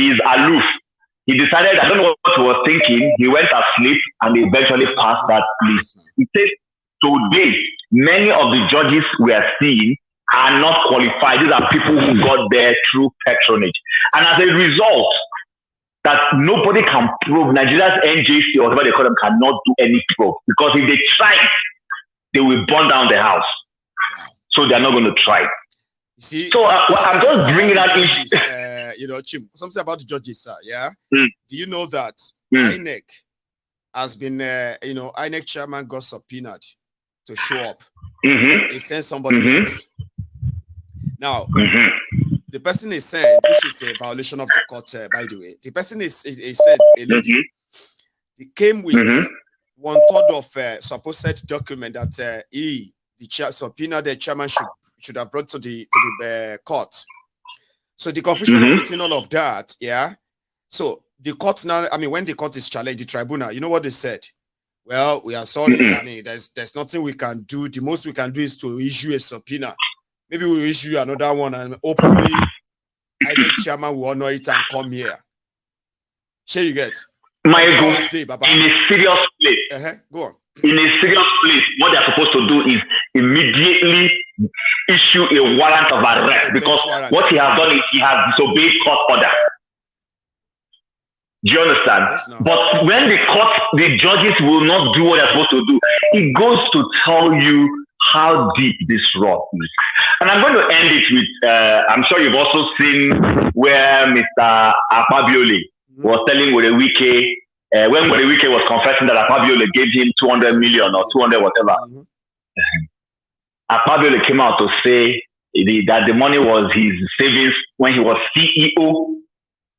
He's aloof. He decided, I don't know what he was thinking. He went asleep and eventually passed that plea. He says, today, many of the judges we are seeing are not qualified. These are people who got there through patronage. And as a result, that nobody can probe, Nigeria's NJC or whatever they call them cannot do any probe. Because if they try, they will burn down the house. So they're not going to try. You see, so I'm just bringing that in. Chim, something about the judges, sir. Yeah. Do you know that INEC has been, INEC chairman got subpoenaed to show up. He sent somebody else. Now, the person is sent, which is a violation of the court, by the way. The person is sent a lady. He came with 1/3 of supposed document that the subpoena the chairman should have brought to the court. So the confusion between all of that, yeah. So the court now, I mean, when the court is challenged, the tribunal, you know what they said? Well, we are sorry. I mean, there's nothing we can do. The most we can do is to issue a subpoena. Maybe we'll issue another one, and hopefully, I think chairman will honor it and come here. Sure, you get. My God, in a serious place. Go on. In a serious place, what they're supposed to do is immediately issue a warrant of arrest, because what he has done is he has disobeyed court order. Do you understand? Yes, no. But when the judges will not do what they're supposed to do, it goes to tell you how deep this rot is. And I'm going to end it with, I'm sure you've also seen where Mr. Akpabiole was telling Wike, when Wike was confessing that Akpabiole gave him 200 million or 200 whatever. Akpabiole came out to say that the money was his savings when he was CEO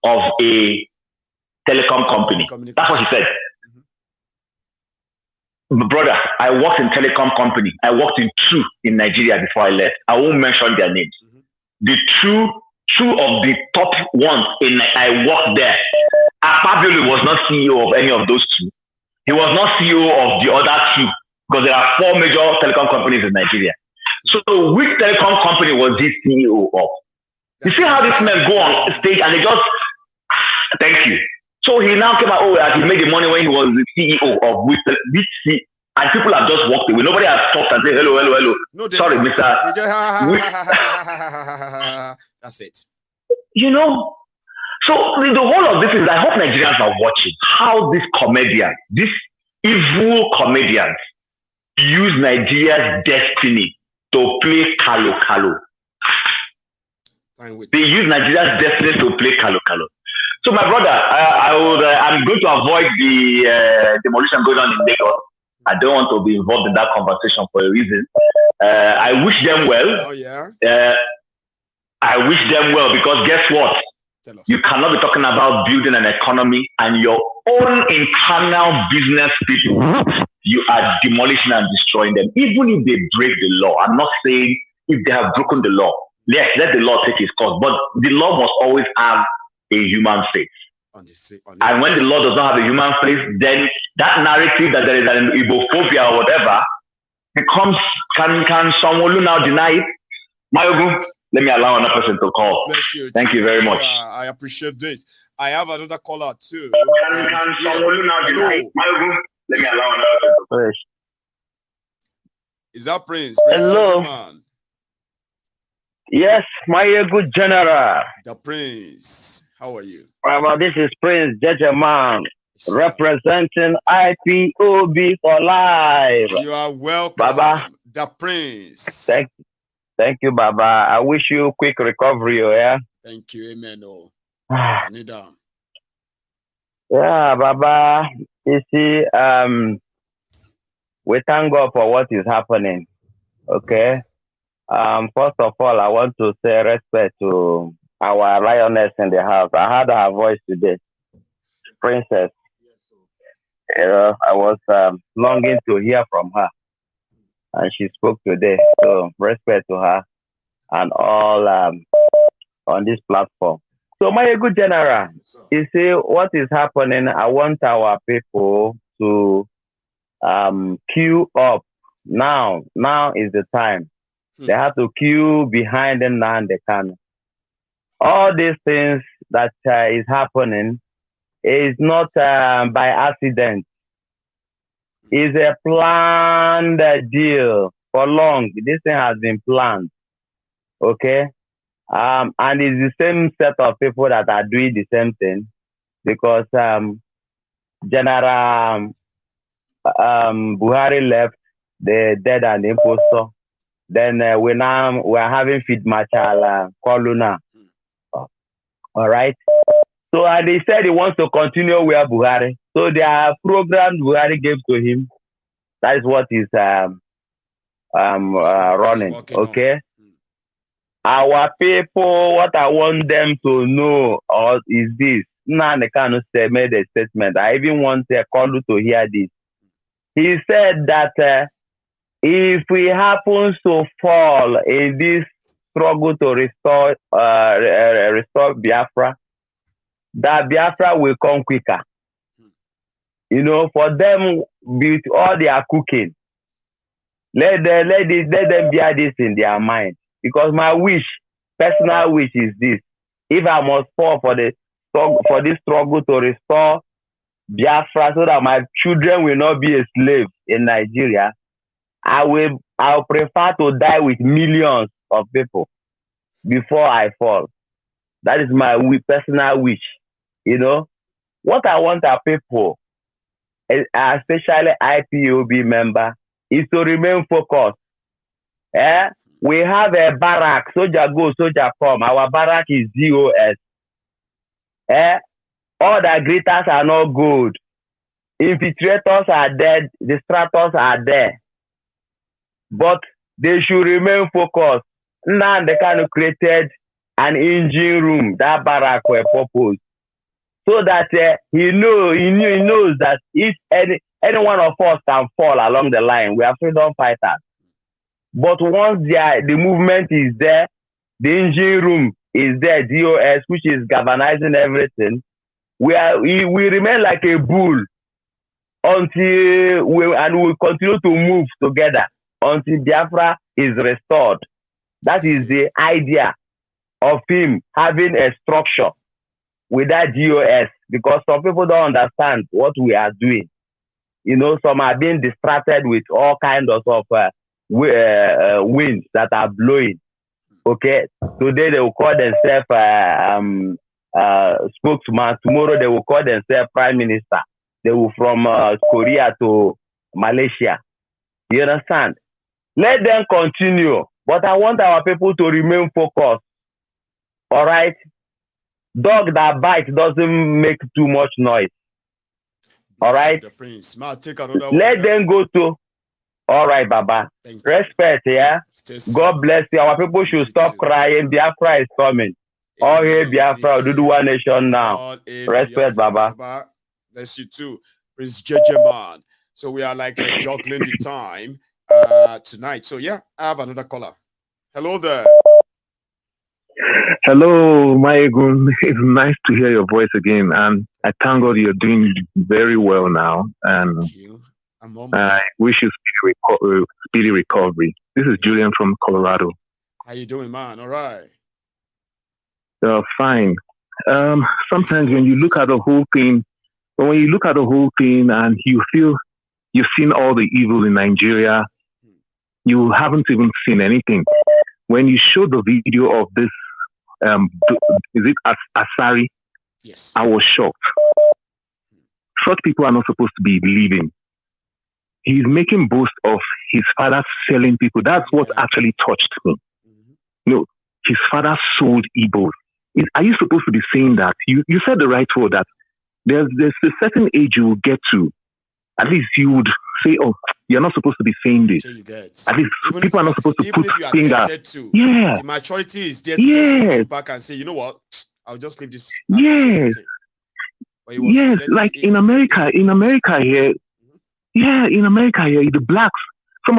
of a telecom company. That's what he said. Brother, I worked in telecom company. I worked in two in Nigeria before I left. I won't mention their names. The two of the top ones I worked there. Akpabiole was not CEO of any of those two. He was not CEO of the other two, because there are 4 major telecom companies in Nigeria. So which telecom company was he CEO of? You see how these men go on stage and they just, thank you. So he now came out, he made the money when he was the CEO of which, and people have just walked away. Nobody has stopped and said, hello. No, sorry, Mr. That's it. You know, so the whole of this is, I hope Nigerians are watching how these comedians, these evil comedians, use Nigeria's destiny to play Kalo. They use Nigeria's destiny to play Kalo. So my brother, I'm going to avoid the demolition going on in Lagos. I don't want to be involved in that conversation for a reason. I wish them well. Oh, yeah. I wish them well, because guess what? You cannot be talking about building an economy and your own internal business people, you are demolishing and destroying them. Even if they break the law, I'm not saying if they have broken the law, yes, let the law take its course, but the law must always have a human face. And when the law does not have a human face, then that narrative that there is an Igbophobia or whatever becomes, can someone now deny it? Mayogu, let me allow another person to call. Bless you. Thank you very much. I appreciate this. I have another caller too. Can someone now deny it? Mayogu, let me allow another person to call. Is that Prince? Hello. Gentleman. Yes, my good general. The Prince. How are you? Well, this is Prince Gentleman, representing IPOB for life. You are welcome, Baba. The Prince. Thank you, Baba. I wish you quick recovery, yeah? Thank you, amen. Yeah, Baba. You see, we thank God for what is happening, okay? First of all, I want to say respect to our lioness in the house. I heard her voice today, Princess. I was longing to hear from her, and she spoke today. So respect to her and all on this platform. So my good general, you see what is happening. I want our people to queue up now. Now is the time. They have to queue behind them now and they can. All these things that is happening is not by accident. It's a planned deal for long. This thing has been planned. Okay? And it's the same set of people that are doing the same thing because General Buhari left, the dead and impostor. Then we're having Field Marshal Koluna. All right. So they said he wants to continue with Buhari. So their program Buhari gave to him, that is what is running. Okay. Our people, what I want them to know is this. Nnamdi Kanu made a statement. I even want Kolu to hear this. He said that if we happen to fall in this struggle to restore Biafra, that Biafra will come quicker. You know, for them, with all their cooking, let them bear this in their mind. Because my personal wish is this: if I must fall for this struggle to restore Biafra, so that my children will not be a slave in Nigeria, I'll prefer to die with millions of people before I fall. That is my personal wish. You know, what I want our people, especially IPOB member, is to remain focused. We have a barrack, soldier go, soldier come. Our barrack is DOS. All the greeters are not good. Infiltrators are dead, distractors are there. But they should remain focused. Now they kind of created an engine room, that barrack were purpose. So that he knows that if any one of us can fall along the line, we are freedom fighters. But once the movement is there, the engine room is there, DOS, which is galvanizing everything, we remain like a bull until we continue to move together until Biafra is restored. That is the idea of him having a structure with that DOS, because some people don't understand what we are doing. You know, some are being distracted with all kinds of winds that are blowing. Okay, today they will call themselves spokesman. Tomorrow they will call themselves prime minister. They will from Korea to Malaysia. You understand? Let them continue, but I want our people to remain focused. All right. Dog that bites doesn't make too much noise. All right. Let them go to. All right, Baba. Respect, yeah. God bless you. Our people should stop crying. Biafra is coming. All hail Biafra. Do one nation now. Respect, Baba. Bless you too, Prince JJ Man. So we are like juggling the time tonight. So yeah, I have another caller. Hello there. Hello, Maegun. It's nice to hear your voice again, and I thank God you're doing very well now. And I wish you speedy recovery. This is Julian from Colorado. How you doing, man? All right. Fine. Sometimes when you look at the whole thing, and you feel you've seen all the evil in Nigeria, you haven't even seen anything. When you show the video of this, is it Asari? Yes. I was shocked. Such people are not supposed to be living. He's making boast of his father selling people. That's what actually touched me. No, his father sold Igbos. Are you supposed to be saying that? You said the right word, that there's a certain age you will get to. At least you would say, oh, you're not supposed to be saying this. At least even people are not supposed to put finger. Yeah. The maturity is there to just go back and say, you know what? I'll just leave this. Yes. Like in America here, the blacks, a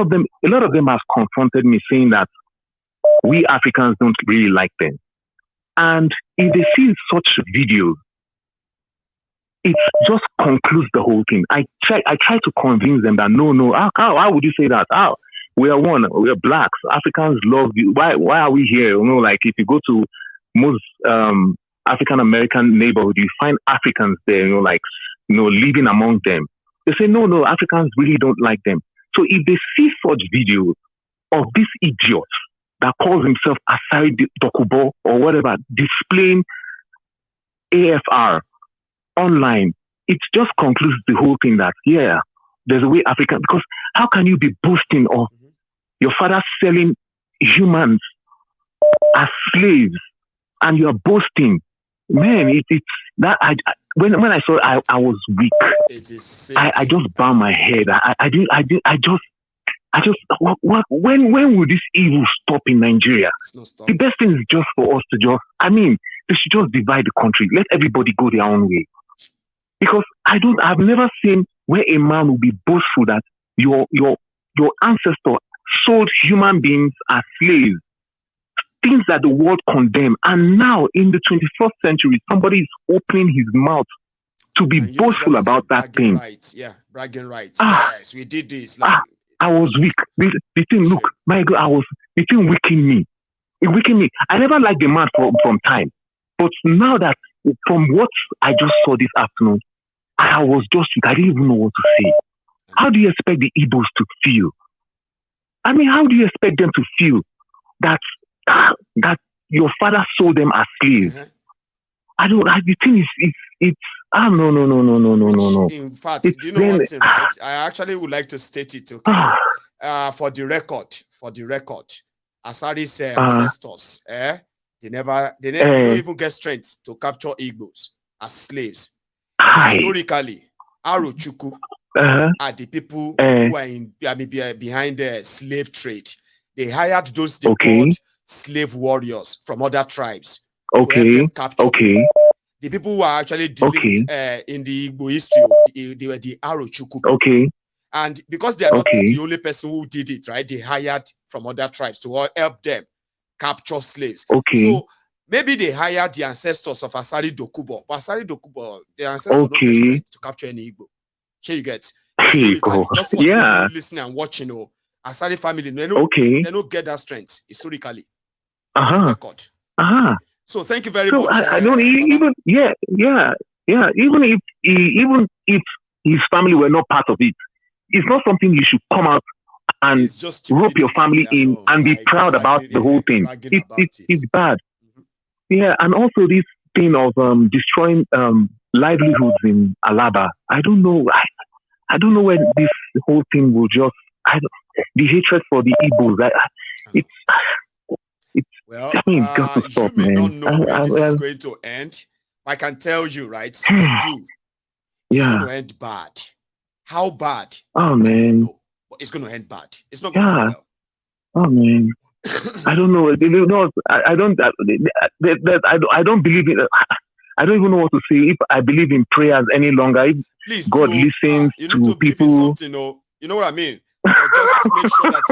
lot of them have confronted me saying that we Africans don't really like them. And if they see such videos, it just concludes the whole thing. I try to convince them that no, how would you say that? How? We are one, we are blacks. Africans love you. Why are we here? You know, like if you go to most African American neighborhood, you find Africans there, living among them. They say, no, Africans really don't like them. So if they see such videos of this idiot that calls himself Asari Dokubo or whatever, displaying AFR online, it just concludes the whole thing that, there's a way African, because how can you be boasting of your father selling humans as slaves and you're boasting? Man, it's that when I saw it, I was weak. It is I just bowed my head. I just when will this evil stop in Nigeria? The best thing is just for us to they should just divide the country. Let everybody go their own way. Because I've never seen where a man will be boastful that your ancestor sold human beings as slaves, things that the world condemned. And now in the 21st century, somebody is opening his mouth to be boastful about that thing. Rights. Yeah, bragging rights. Yes, we did this. I was weak. The thing, look, my God, the thing weakened me. It weakened me. I never liked the man from time. But now that, from what I just saw this afternoon, I was just weak. I didn't even know what to say. How do you expect the Igbos to feel? I mean, how do you expect them to feel that your father sold them as slaves? The thing is, it's no. In fact, do you know one thing, right? I actually would like to state it, okay? For the record, Asari's ancestors, they never even get strength to capture Igbos as slaves. Historically, Arochukwu are the people who are behind the slave trade. They hired those they called slave warriors from other tribes to help them capture people. The people who are actually dealing in the Igbo history, they were the Arochukwu. And because they are not the only person who did it, right? They hired from other tribes to help them capture slaves. So maybe they hired the ancestors of Asari Dokubo. But Asari Dokubo, their ancestors don't get strength to capture any Igbo. Sure, you get historically, just for people listening and watching, Asari family, they don't get that strength historically. Record. So thank you very much. I don't even even if his family were not part of it, it's not something you should come out and rope your family in and be proud about the whole thing. It's bad. Yeah, and also this thing of destroying livelihoods in Alaba. I don't know. I don't know where this whole thing will just. The hatred for the Igbos. Got to stop, you may man. not know where this is going to end. I can tell you, right? It's going to end bad. How bad? Oh man, but it's going to end bad. It's not going to end well. Oh man, I don't know. I don't believe in. I don't even know what to say. If I believe in prayers any longer, if please God listens to people. You know what I mean? Just make sure that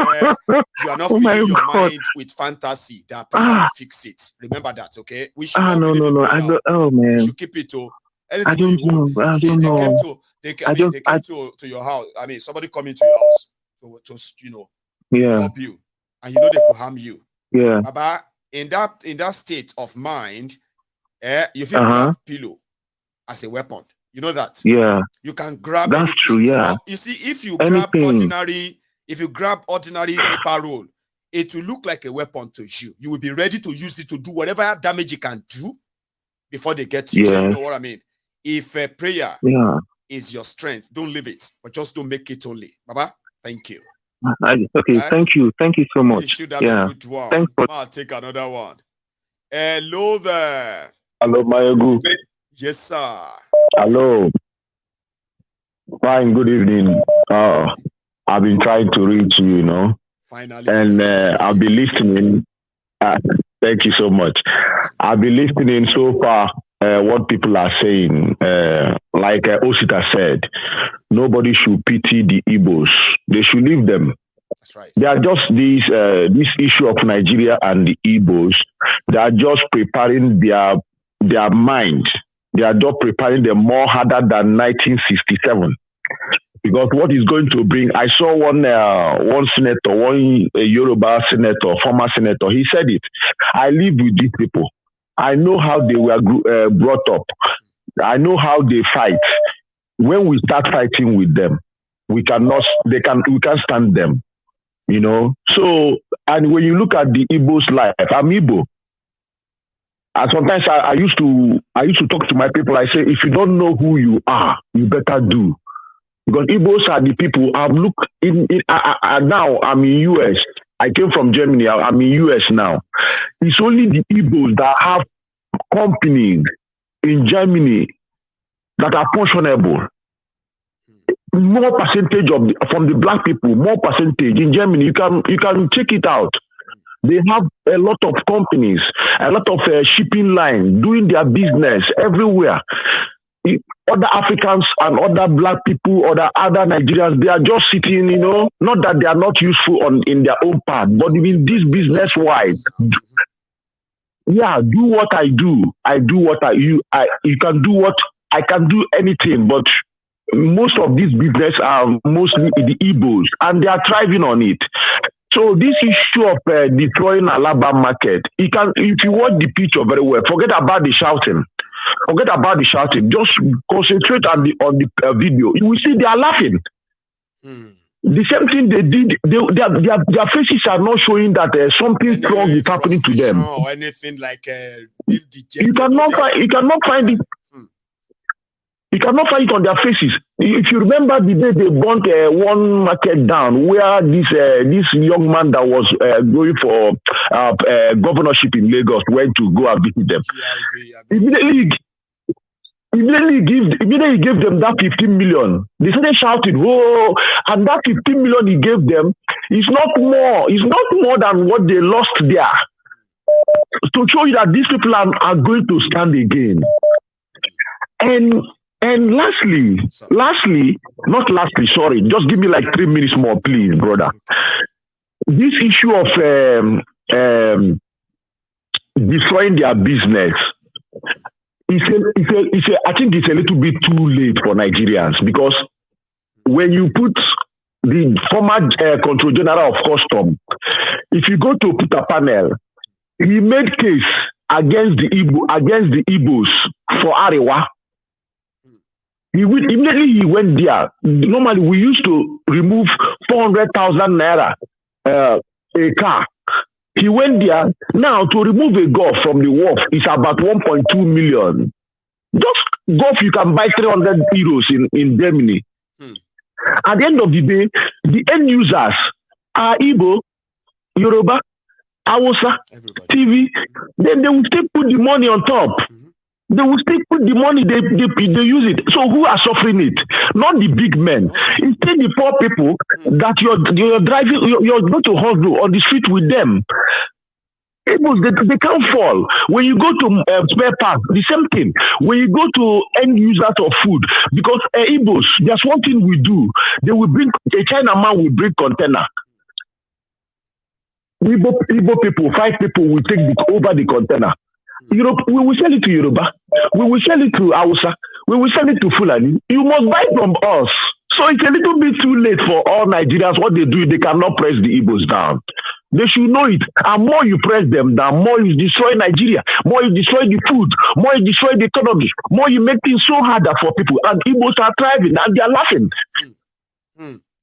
you are not filling your mind with fantasy that prayer will fix it. Remember that, okay? We should not believe in prayer. Man. We should keep it to. I don't know. They came to your house. I mean, somebody coming to your house to help you, and they could harm you. Yeah. Baba, in that state of mind, you feel grab pillow as a weapon. You know that? Yeah. You can grab That's anything. true, yeah. But you see, if you grab ordinary paper roll, it will look like a weapon to you. You will be ready to use it to do whatever damage it can do before they get to you. You know what I mean? If prayer is your strength, don't leave it, but just don't make it only. Baba, thank you. Thank you. Thank you so much. You should have a good one. I'll take another one. Hello there. Hello, Mayogu. Yes, sir. Hello. Fine, good evening. I've been trying to reach you, Finally. And I've been listening. Thank you so much. I've been listening so far what people are saying. Like Osita said, nobody should pity the Igbos. They should leave them. That's right. They are just this issue of Nigeria and the Igbos. They are just preparing their mind. They are just preparing them more harder than 1967. Because what is going to bring, I saw one senator, one Yoruba senator, former senator, he said it. I live with these people. I know how they were brought up. I know how they fight. When we start fighting with them, we can't stand them. You know. So, and when you look at the Igbo's life, I'm Igbo. And sometimes I used to talk to my people. I say, if you don't know who you are, you better do. Because Igbos are the people. Now I'm in US. I came from Germany. I'm in US now. It's only the Igbos that have companies in Germany that are pensionable. More percentage from the black people, more percentage in Germany. You can check it out. They have a lot of companies, a lot of shipping lines doing their business everywhere. Other Africans and other black people, other Nigerians, they are just sitting, you know, not that they are not useful in their own part, but in this business-wise, yeah, do what I do. I do what you can do what I can do anything, but most of these business are mostly the Igbos, and they are thriving on it. So this issue of destroying Alaba market, if you watch the picture very well, forget about the shouting. Forget about the shouting. Just concentrate on the video. You will see they are laughing. The same thing they did. Their faces are not showing that something wrong is happening to them. Or anything like you cannot find it. You cannot find it on their faces. If you remember the day they burnt one market down, where this young man that was going for governorship in Lagos went to go and visit them. Immediately gave them that 15 million. They started shouting, "Whoa!" And that 15 million he gave them is not more. It's not more than what they lost there. To show you that these people are going to stand again. And lastly, sorry, just give me like 3 minutes more, please, brother. This issue of destroying their business, I think it's a little bit too late for Nigerians, because when you put the former Control General of Custom, if you go to Peter Panel, he made case against the Igbos for Arewa. Immediately he went there. Normally we used to remove 400,000 naira a car. He went there. Now to remove a golf from the wharf is about 1.2 million. Just golf you can buy 300 euros in Germany. At the end of the day, the end users are Igbo, Yoruba, Hausa, TV. Then they will still put the money on top. They will still put the money, they use it. So who are suffering it? Not the big men. Instead, the poor people that you're driving, you're going to hustle on the street with them. They can't fall. When you go to spare parts, the same thing. When you go to end users of food, because Igbos, there's one thing we do. They will bring, a Chinaman will bring container. Igbo people, 5 people will take over the container. Europe, we will sell it to Yoruba. We will sell it to Hausa. We will sell it to Fulani. You must buy from us. So it's a little bit too late for all Nigerians. What they do, they cannot press the Igbos down. They should know it. And more you press them down, more you destroy Nigeria, more you destroy the food, more you destroy the economy, more you make things so harder for people. And Igbos are thriving and they are laughing.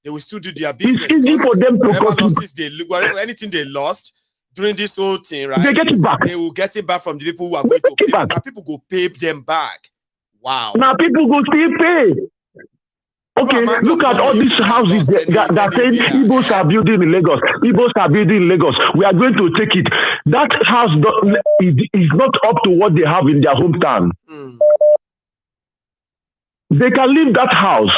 They will still do their business. It's easy for them to whatever anything they lost during this whole thing, right? They get it back. They will get it back from the people who are going to pay them. Now people go pay them back. Wow. Now people go still pay. Okay, look at all these houses that say Igbos are building in Lagos. Igbos are building in Lagos. We are going to take it. That house is not up to what they have in their hometown. They can leave that house.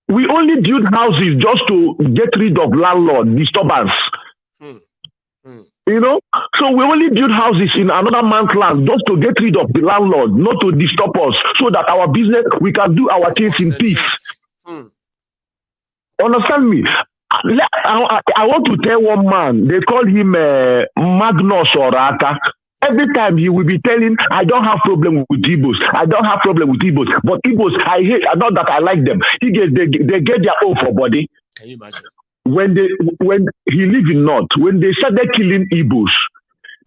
We only build houses just to get rid of landlord disturbance. You know, so we only build houses in another man's land just to get rid of the landlord, not to disturb us, so that our business, we can do our things in peace. Understand me? I want to tell one man, they call him Magnus Orata. Every time he will be telling, I don't have problem with Igbos. I don't have problem with Igbos. But Igbos, I hate, not that I like them. They get their own for body. Can you imagine? When he live in North, when they started killing Igbos,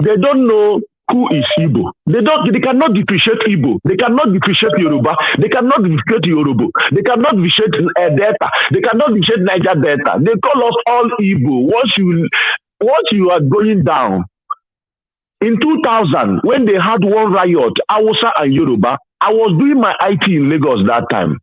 they don't know who is Igbo. They cannot depreciate Igbo. They cannot depreciate Yoruba. They cannot depreciate Yoruba. They cannot depreciate Delta. They cannot depreciate Niger Delta. They call us all Igbo. Once you are going down, in 2000, when they had one riot, Hausa and Yoruba, I was doing my IT in Lagos that time.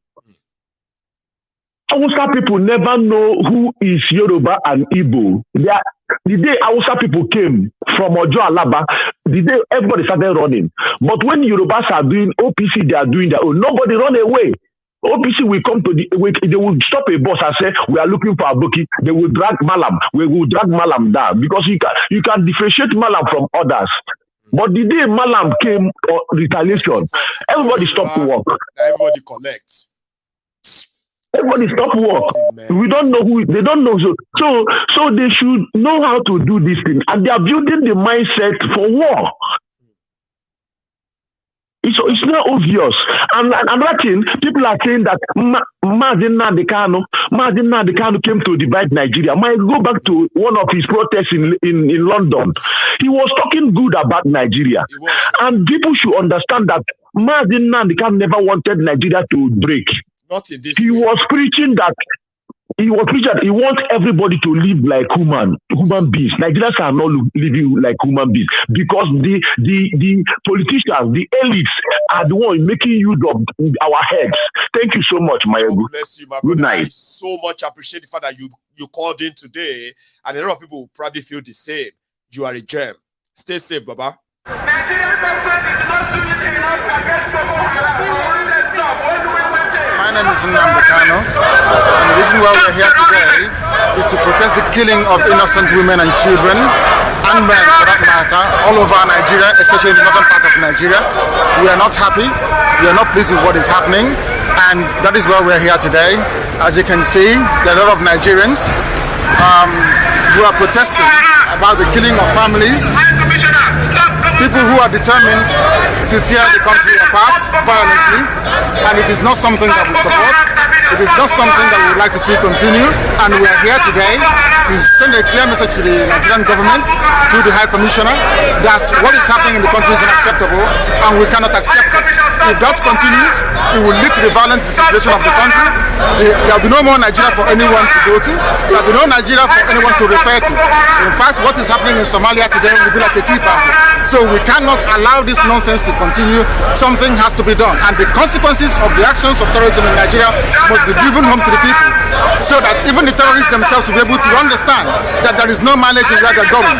Hausa people never know who is Yoruba and Igbo. The day Hausa people came from Ojo Alaba, the day everybody started running. But when Yorubas are doing OPC, they are doing their own. Nobody run away. OPC will come to they will stop a bus and say, we are looking for Aboki. They will drag Malam. We will drag Malam down because you can differentiate Malam from others. But the day Malam came retaliation, everybody stopped to work. Everybody collects. Everybody stop work. We don't know who they don't know. So they should know how to do this thing, and they are building the mindset for war. It's not obvious. And another thing, people are saying that Mazen Nnamdi Kanu came to divide Nigeria. Might go back to one of his protests in London. He was talking good about Nigeria. And people should understand that Mazen Nnamdi Kanu never wanted Nigeria to break. Not in this. He was preaching that he wants everybody to live like human beings. Nigerians are not living like human beings because the politicians, the elites are the ones making use of our heads. Thank you so much, my God bless you, my brother. Good night. I so much appreciate the fact that you called in today, and a lot of people will probably feel the same. You are a gem. Stay safe, Baba. My name is Nnamdi Kanu, and the reason why we're here today is to protest the killing of innocent women and children, and men for that matter, all over Nigeria, especially in the northern part of Nigeria. We are not happy, we are not pleased with what is happening, and that is why we're here today. As you can see, there are a lot of Nigerians who are protesting about the killing of families, people who are determined to tear the country apart violently, and it is not something that we support. It is not something that we would like to see continue, and we are here today to send a clear message to the Nigerian government through the High Commissioner that what is happening in the country is unacceptable and we cannot accept it. If that continues, it will lead to the violent disintegration of the country. There will be no more Nigeria for anyone to go to. There will be no Nigeria for anyone to refer to. In fact, what is happening in Somalia today will be like a tea party. So we cannot allow this nonsense to continue. Something has to be done. And the consequences of the actions of terrorism in Nigeria must be driven home to the people, so that even the terrorists themselves will be able to understand that there is no mileage in where they're going.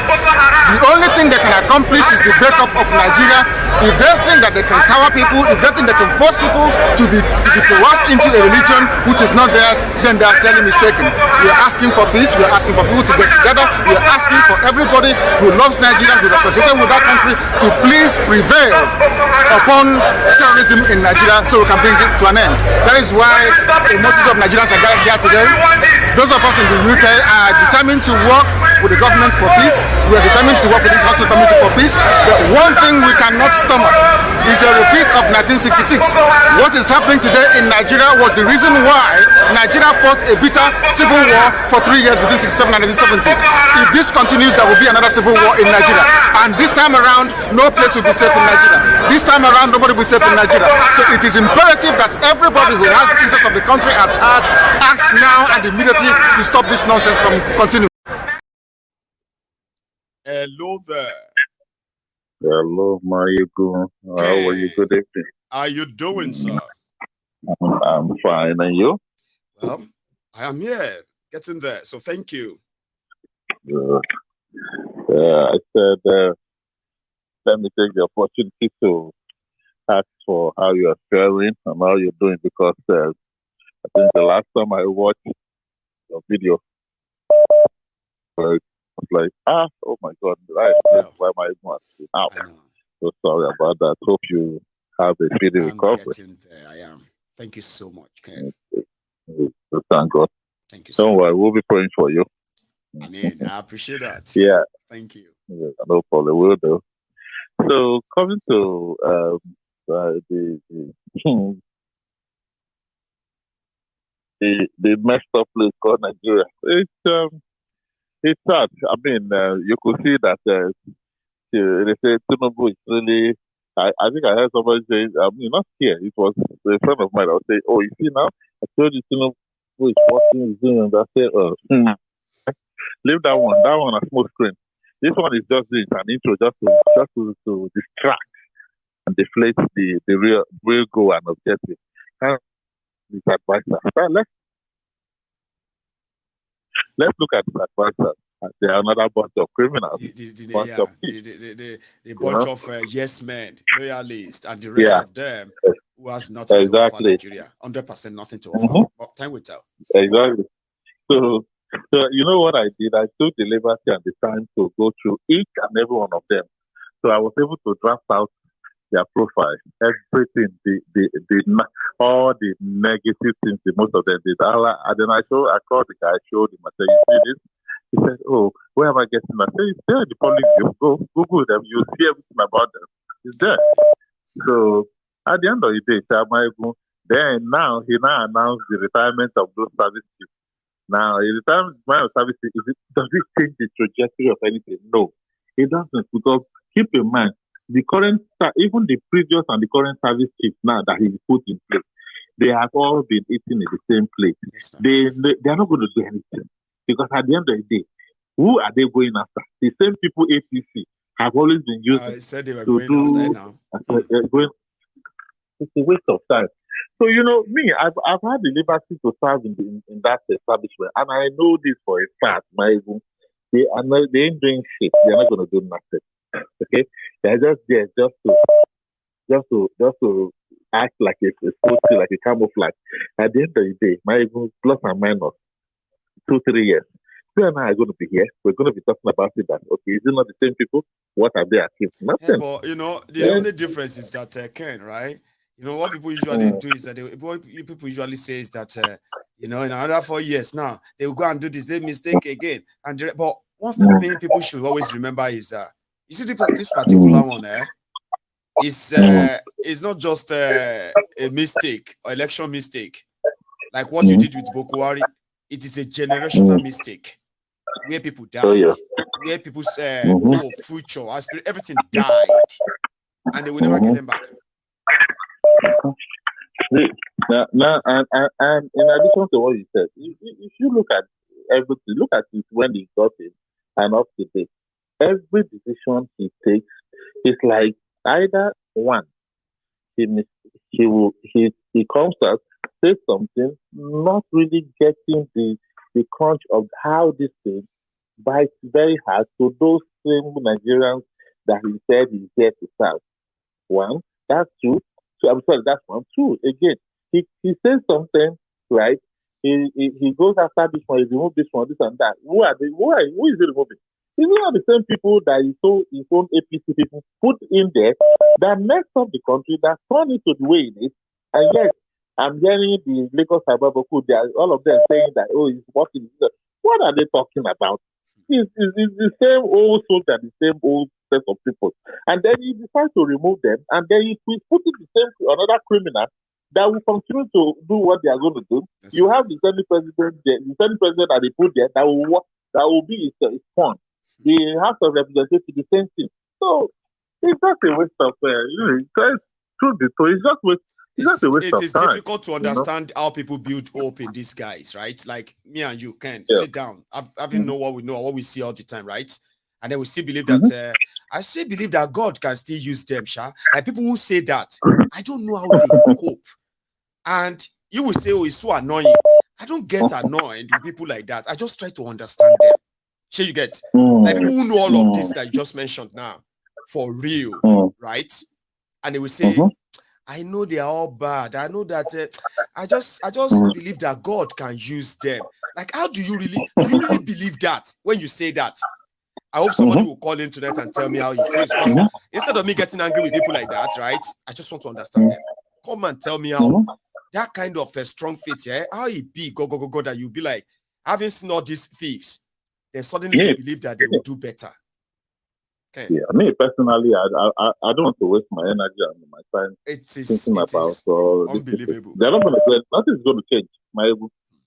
The only thing they can accomplish is the breakup of Nigeria. If they think that they can cower people, if they think they can force people to be coerced into a religion which is not theirs, then they are clearly mistaken. We are asking for peace. We are asking for people to get together. We are asking for everybody who loves Nigeria, who is associated with that country, to please prevail upon terrorism in Nigeria so we can bring it to an end. That is why a multitude of Nigerians are gathered here today. Those of us in the UK are determined to work with the government for peace. We are determined to work with the Council Committee for peace. The one thing we cannot stomach is a repeat of 1966. What is happening today in Nigeria was the reason why Nigeria fought a bitter civil war for 3 years between 1967 and 1970. If this continues, there will be another civil war in Nigeria. And this time around, no place will be safe in Nigeria. This time around, nobody will be safe in Nigeria. So it is imperative that everybody who has the interest of the country at heart acts now and immediately to stop this nonsense from continuing. Hello there. Hello, Mario. How are you? Good evening. How are you doing, sir? I'm fine. And you? Well, I am here, getting there. So thank you. I said, let me take the opportunity to ask for how you are faring and how you're doing, because I think the last time I watched your video, I was like, oh my God, why am I even out? So sorry about that. Hope you have a speedy recovery. I am. Thank you so much, Ken. So thank God. Thank you so Don't worry, we'll be praying for you. I mean, I appreciate that. Yeah. Thank you. Yeah, no problem, we'll do. So coming to the messed up place called Nigeria, it's sad. I mean, you could see that they say Tinubu is really. I think I heard somebody say, not here. It was a friend of mine. I would say, "Oh, you see now, I told you Tinubu is working, is doing." And I say, leave that one. That one a small screen. This one is just an intro, just to distract and deflate the real goal and objective. And this advisor. Now, let's look at the advisors. They are another bunch of criminals. The bunch of yes men, loyalists, and the rest of them who has nothing to offer Nigeria. 100% nothing to offer. But time will tell. Exactly. So you know what I did? I took the liberty and the time to go through each and every one of them. So I was able to draft out their profile, everything, all the negative things the most of them did. And then I called the guy, showed him, I said, "You see this?" He said, "Oh, where am I getting that?" I said, "It's there in the public view. Go Google them, you'll see everything about them. It's there." So at the end of the day, then he now announced the retirement of those service chiefs. Now, the retirement of service chiefs, does it change the trajectory of anything? No, it doesn't, because keep in mind, the current, even the previous and the current service chiefs now that he put in place, they have all been eating in the same place. They are not going to do anything, because at the end of the day, who are they going after? The same people APC have always been using said they were going after now. It's a waste of time. So me, I've had the liberty to serve in that establishment, and I know this for a fact. They ain't doing shit. They're not going to do nothing. Okay, they're just there just to act like like a camouflage. At the end of the day, plus and minus 2-3 years. You and I are going to be here. We're going to be talking about it. That is it not the same people? What have they achieved? Nothing. Yeah, but the only difference is that Ken, right? What people usually do is that people usually say is that in another 4 years now they will go and do the same mistake again. But one thing people should always remember is you see this particular one is not just a mistake or election mistake like what you did with Buhari. It is a generational mistake where people died, where people's future, everything died, and they will never get them back. Now, and in addition to what you said, if you look at everything, look at it when he got it and up to date. Every decision he takes is like either one, he comes out, says something, not really getting the crunch of how this thing bites very hard to those same Nigerians that he said he's here to serve. One, that's two. So I'm sorry, that's one. Two, again, he says something, right? He goes after this one, he removes this one, this and that. Who is he removing? These are the same people that his own APC people put in there that messed up the country, that turned it to the way it is. And yet, I'm hearing the Lagos Sababoku, all of them saying that, he's working. What are they talking about? It's the same old soldier, the same old set of people. And then he decides to remove them, and then he put in the same another criminal that will continue to do what they are going to do. That's you have the Senate president there, the Senate president that they put there that will be his son. The House of Representatives, the same thing. So it's just a waste of it is difficult to understand how people build hope in these guys, right? Like me and you can sit down, having know what we know, what we see all the time, right? And then we still believe that I still believe that God can still use them, Sha. Like people who say that, I don't know how they cope. And you will say, it's so annoying. I don't get annoyed with people like that. I just try to understand them. Sure, you get like people who know all of this that you just mentioned now for real, right? And they will say, I know they are all bad. I know that I just believe that God can use them. Like, how do you really believe that when you say that? I hope somebody will call in tonight and tell me how he feels. Because instead of me getting angry with people like that, right? I just want to understand them. Come and tell me how that kind of a strong faith, how it be go that you be like, having seen all these things, then suddenly you believe that they will do better. Okay. Yeah, me personally, I don't want to waste my energy and my time thinking about unbelievable. They're not going to do it. Nothing's going to change.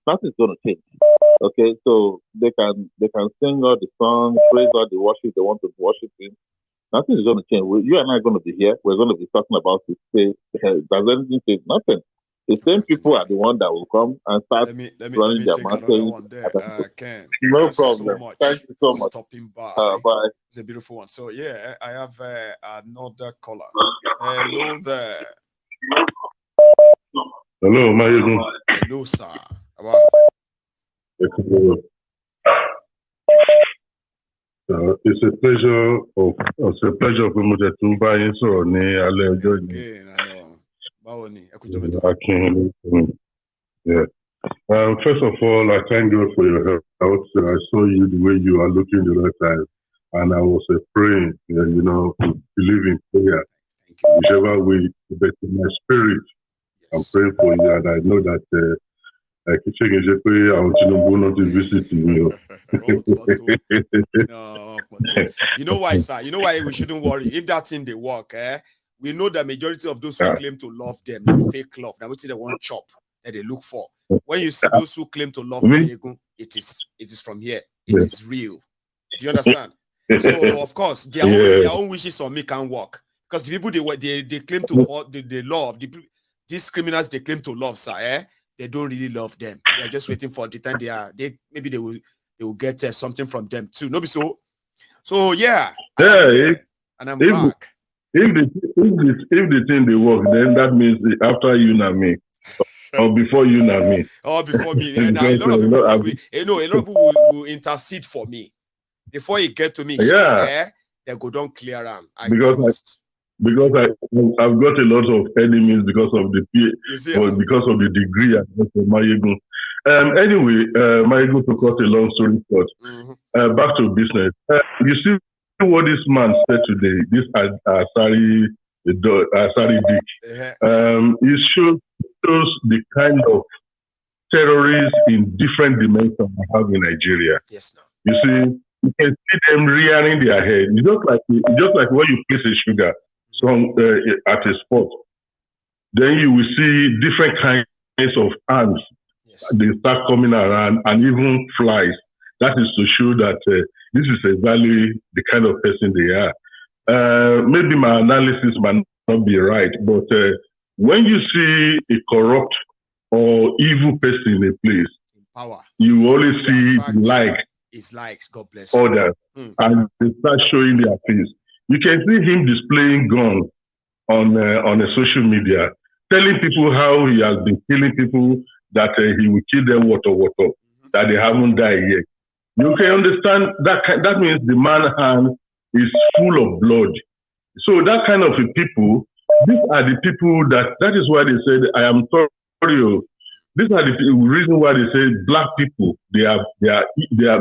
Nothing's going to change. Okay, so they can sing all the songs, praise all the worship they want to worship in. Nothing is going to change. You and I are going to be here. We're going to be talking about this. Does anything change? Nothing. The same people are the one that will come and start running their mountains. Ken, No problem. So much Thank you so much. Stopping by. Bye. It's a beautiful one. So yeah, I have another caller. Hello there. Hello, Mayegun. Hello, sir. It's a pleasure for me to buy in so near yeah. First of all, I thank God for your health. I saw you the way you are looking the right time, and I was praying, believing prayer. Whichever way, but in my spirit, I'm praying for you, and I know that Tinubu not to visit you. No, you know why, sir? You know why we shouldn't worry if that thing they work. We know the majority of those who claim to love them, not fake love. Now, what's the one chop that they look for? When you see those who claim to love Mayegun, it is from here. It is real. Do you understand? So of course, their own wishes on me can work because the people they claim to call the love. These criminals they claim to love, sir. They don't really love them. They are just waiting for the time maybe they will get something from them too. No, so yeah. And I'm back. If the thing they work, then that means after you and me, or before you and me. Or before me. And a lot of people will intercede for me before it get to me. Yeah, they go down clear them. Because I've got a lot of enemies because of because of the degree I got from Mayegun. Anyway, Mayegun, to cut a long story short, back to business. You see what this man said today, this Asari Dick. It shows the kind of terrorists in different dimensions we have in Nigeria. Yes, no. You see, you can see them rearing their head. It's just like when you place a sugar at a spot, then you will see different kinds of ants. Yes. They start coming around, and even flies. That is to show that this is exactly the kind of person they are. Maybe my analysis might not be right, but when you see a corrupt or evil person in a place, you always see likes, God bless others, and they start showing their face. You can see him displaying guns on a social media, telling people how he has been killing people, that he will kill them, that they haven't died yet. You can understand that means the man's hand is full of blood. So that kind of people, these are the people that is why they said, I am sorry. These are the reason why they say black people, they are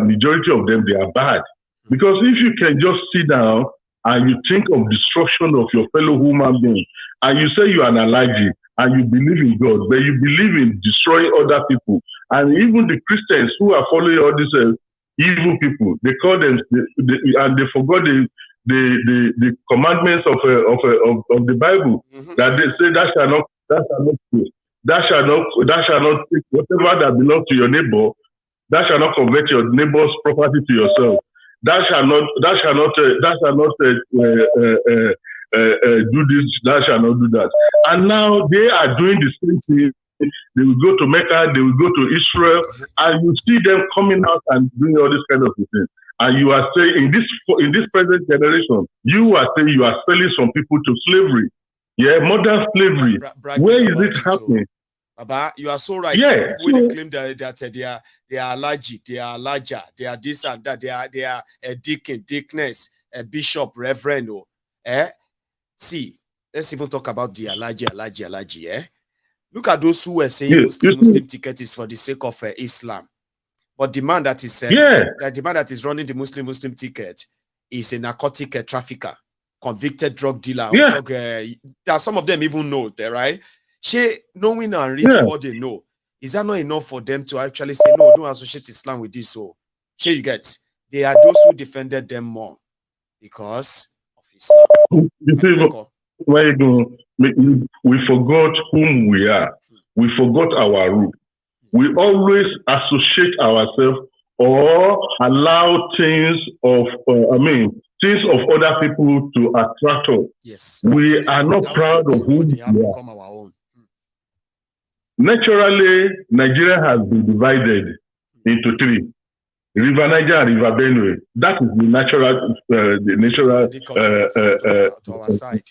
majority of them, they are bad. Because if you can just sit down and you think of destruction of your fellow human being, and you say you are an allergy, and you believe in God, but you believe in destroying other people, and even the Christians who are following all these evil people, they call them, and they forgot the commandments of the Bible, that they say that shall not kill, that shall not take whatever that belongs to your neighbor, that shall not convert your neighbor's property to yourself. That shall not do this, that shall not do that. And now they are doing the same thing. They will go to Mecca, they will go to Israel, and you see them coming out and doing all this kind of things. And you are saying, in this present generation, you are saying you are selling some people to slavery. Yeah, modern slavery. Where is this happening? Baba, you are so right. Yeah. People they claim that they are allergic, they are larger, they are this and that, they are a deacon, deaconess, a bishop, reverend. See, let's even talk about the allergy. Look at those who were saying Muslim ticket is for the sake of Islam, but the man that is the man that is running the Muslim ticket is a narcotic trafficker, convicted drug dealer. Some of them even know that, right? Knowing and reading what they know, is that not enough for them to actually say, no, don't associate Islam with this? So, you get, they are those who defended them more because of Islam. You see, we forgot whom we are. We forgot our root. We always associate ourselves or allow things of things of other people to attract us. Yes. We are not proud of who we are. Become our own. Naturally, Nigeria has been divided into three: River Niger and River Benue. That is the natural, to our side.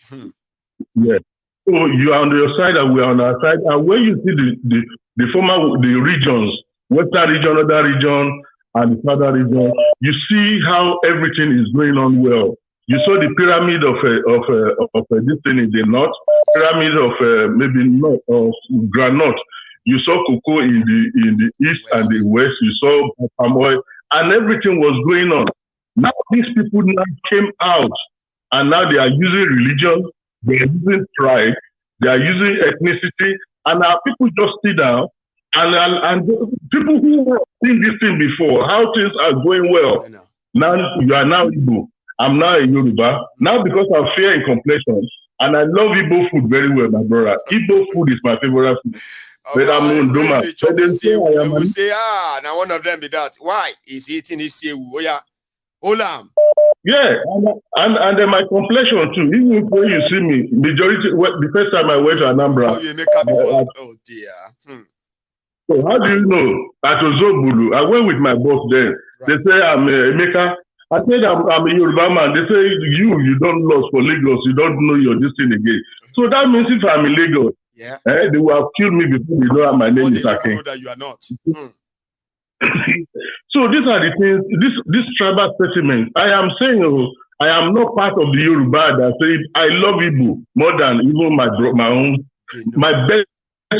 Yeah. So you are on your side and we are on our side. And when you see the regions, Western region, other region, and the southern region, you see how everything is going on well. You saw the pyramid of this thing in the north, pyramid of maybe north of granite. You saw cocoa in the east and the west. You saw palm oil, and everything was going on. Now these people now came out, and now they are using religion, they are using pride, they are using ethnicity, and our people just sit down and people who have seen this thing before, how things are going well. Now you are now Igbo. I'm now a Yoruba. Now because of fear and complexion, and I love Igbo food very well, my brother. Igbo food is my favorite food. But I'm they will say, now one of them be that. Why? He's eating his sewu. Oh yeah. Olam. Yeah, and then my complexion too. Even when you see me, majority, the first time I went to Anambra. Oh dear. So how do you know? At Ozobulu, I went with my boss then. Right. They say I'm Emeka. I said I'm a Yoruba man. They say you don't lost for Lagos. You don't know your destiny again. So that means if I'm in Lagos, they will have killed me before they know my name is Akin. Know that you are not. So these are the things. This tribal sentiment. I am saying, I am not part of the Yoruba that say I love Igbo more than even my own. My best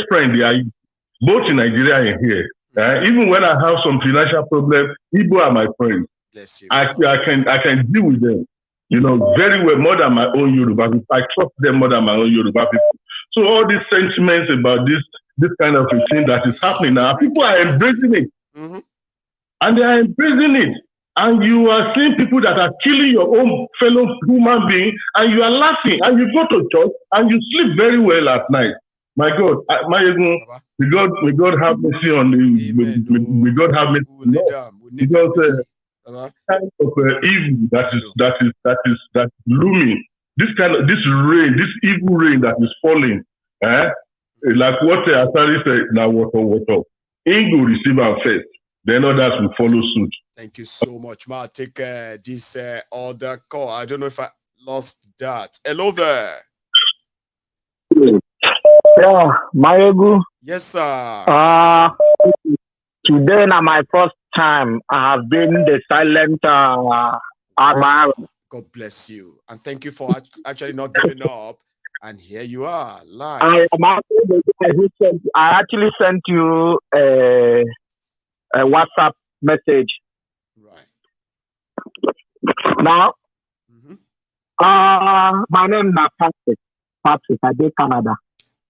friend, they are both in Nigeria and here. Even when I have some financial problems, Igbo are my friends. Bless you. I can deal with them, very well, more than my own Yoruba people. I trust them more than my own Yoruba people. So all these sentiments about this kind of a thing that is happening now, people are embracing it. Mm-hmm. And they are embracing it. And you are seeing people that are killing your own fellow human being, and you are laughing, and you go to church, and you sleep very well at night. My God, may God have mercy on you. May God have mercy on you. Because kind of evil that is looming. This rain, this evil rain that is falling, like what Asari said, now water. Ingo receive our first, then others will follow suit. Thank you so much, Ma. Take this other call. I don't know if I lost that. Hello there. Yeah, Mayegu. Yes, sir. Today now my first time I have been the silent admirer. God bless you, and thank you for actually not giving up. And here you are, live. I actually sent you a WhatsApp message. Right. Now, my name is Patrick. I did Canada.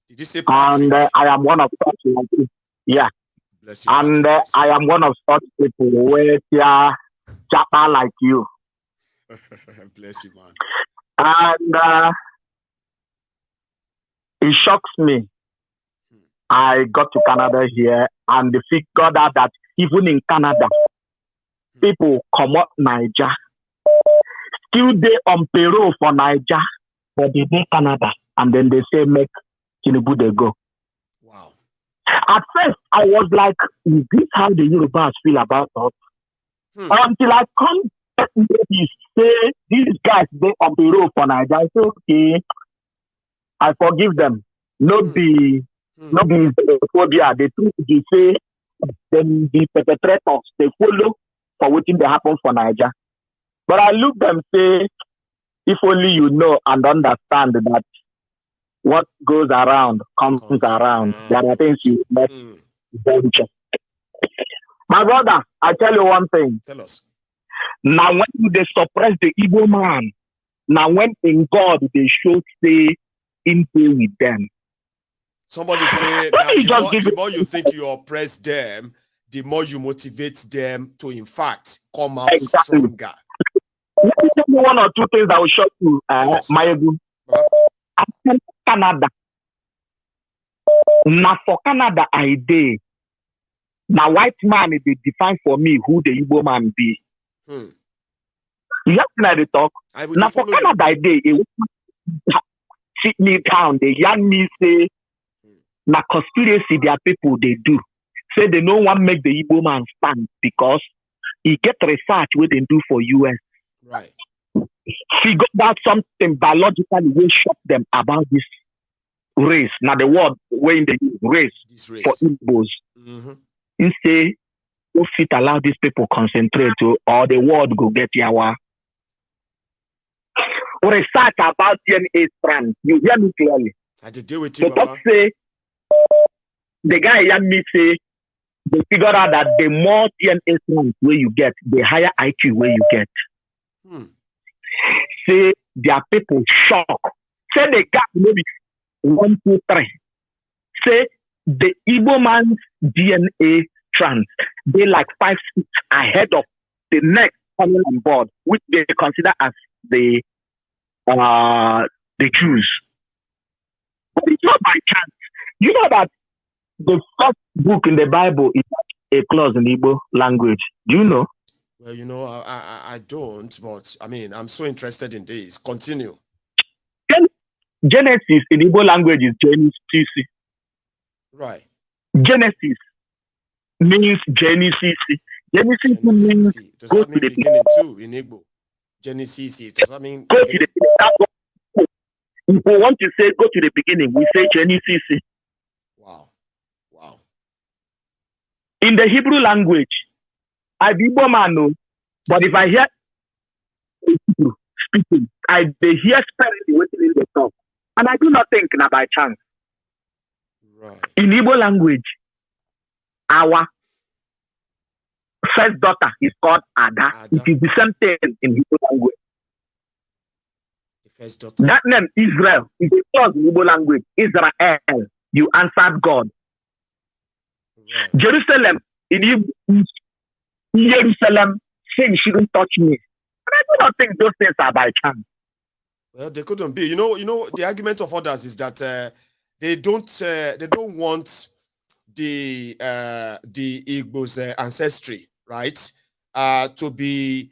Did you say Patrick? And I am one of such people. Yeah. Bless you, and I am one of such people where they are japa like you. Bless you, man. And it shocks me. I got to Canada here and figured out that even in Canada, people come up Niger, still they on payroll for Niger, but they go Canada, and then they say make Tinubu they go. Wow. At first, I was like, is this how the Yorubas feel about us? Until I come maybe say these guys they on payroll for Niger, I say okay, I forgive them. Not be Igbophobia. They think they say them the perpetrators they follow for what they happen for Niger. But I look them say, if only you know and understand that what goes around comes around. There are things you must venture. My brother, I tell you one thing. Tell us. Now when they suppress the evil man, now when in God they show say in pay with them. Somebody say the more you think you oppress them, the more you motivate them to in fact come out stronger. Let me tell you one or two things that will shock you, Mayegu. Canada. Now for Canada I did. Now, white man, if they define for me who the Igbo man be. You have to talk. Now, for Canada, they sit me down, they young me say, na conspiracy their people they do. Say they no one make the Igbo man stand because he get research what they do for US. Right. Figure out something biologically will shock them about this race. Now the word when they use race for Igbos. You say if it allow these people concentrate to or the world go get yawa. Research about DNA strands. You hear me clearly. I did deal with you, so say the guy hear me say they figure out that the more DNA strands where you get, the higher IQ where you get. Say their people shock. Say the gap maybe 1, 2, 3. Say the Igbo man's DNA strands, they like 5, 6 ahead of the next coming on board, which they consider as the Jews. But it's not by chance. You know that the first book in the Bible is a clause in Igbo language. Do you know? Well, you know, I don't, but I mean, I'm so interested in this. Continue. Genesis in Igbo language is Genesis. Right. Genesis means Genesis. Genesis means does that mean beginning too in Igbo? Genesis. Does that mean go to the beginning? If we want to say go to the beginning, we say Genesis. Wow. Wow. In the Hebrew language, I be Igbo man, but if I hear Hebrew speaking, I hear spelling waiting in the talk. And I do not think now by chance. Right. In Igbo language, our first daughter is called Ada. It is the same thing in Igbo language. The first daughter. That name, Israel, is a clause in Igbo language. Israel, you answered God. Right. Jerusalem, in Igbo, Jerusalem, saying shouldn't touch me. And I do not think those things are by chance. Well, they couldn't be. You know, the argument of others is that they don't want the Igbo's ancestry, right, to be